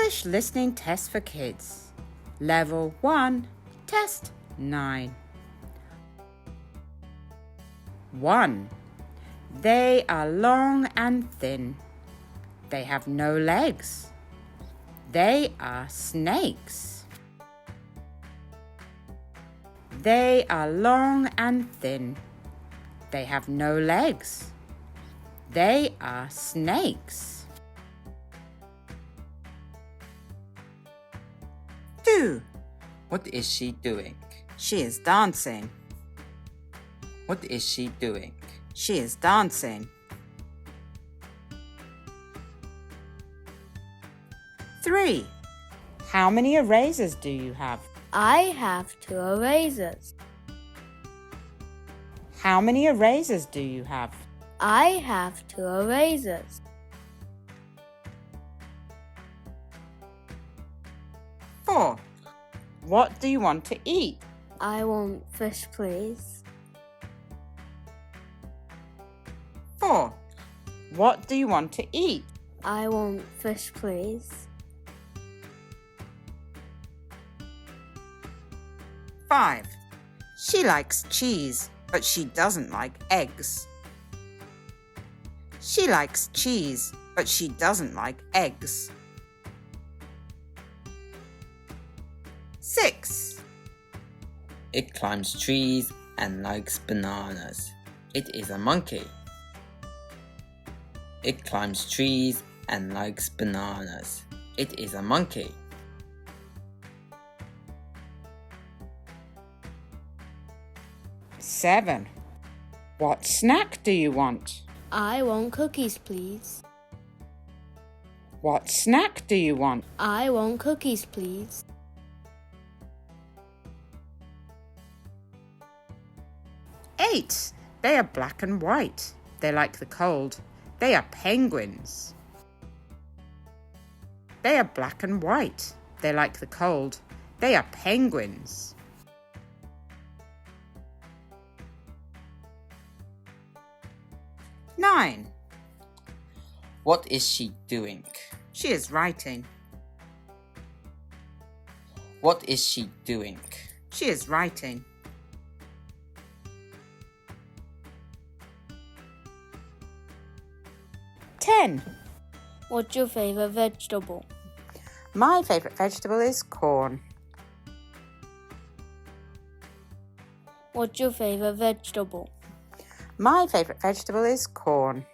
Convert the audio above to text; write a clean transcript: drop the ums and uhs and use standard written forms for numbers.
English Listening Test for Kids. Level 1, Test 9. 1. They are long and thin. They have no legs. They are snakes. They are long and thin. They have no legs. They are snakes. 2. What is she doing? She is dancing. What is she doing? She is dancing. 3. How many erasers do you have? I have 2 erasers. How many erasers do you have? I have 2 erasers. 4. What do you want to eat? I want fish, please. 4. What do you want to eat? I want fish, please. 5. She likes cheese, but she doesn't like eggs. She likes cheese, but she doesn't like eggs. 6. It climbs trees and likes bananas. It is a monkey. It climbs trees and likes bananas. It is a monkey. 7. What snack do you want? I want cookies, please. What snack do you want? I want cookies, please. 8. They are black and white. They like the cold. They are penguins. They are black and white. They like the cold. They are penguins. 9. What is she doing? She is writing. What is she doing? She is writing. 10. What's your favorite vegetable? My favorite vegetable is corn. What's your favorite vegetable? My favorite vegetable is corn.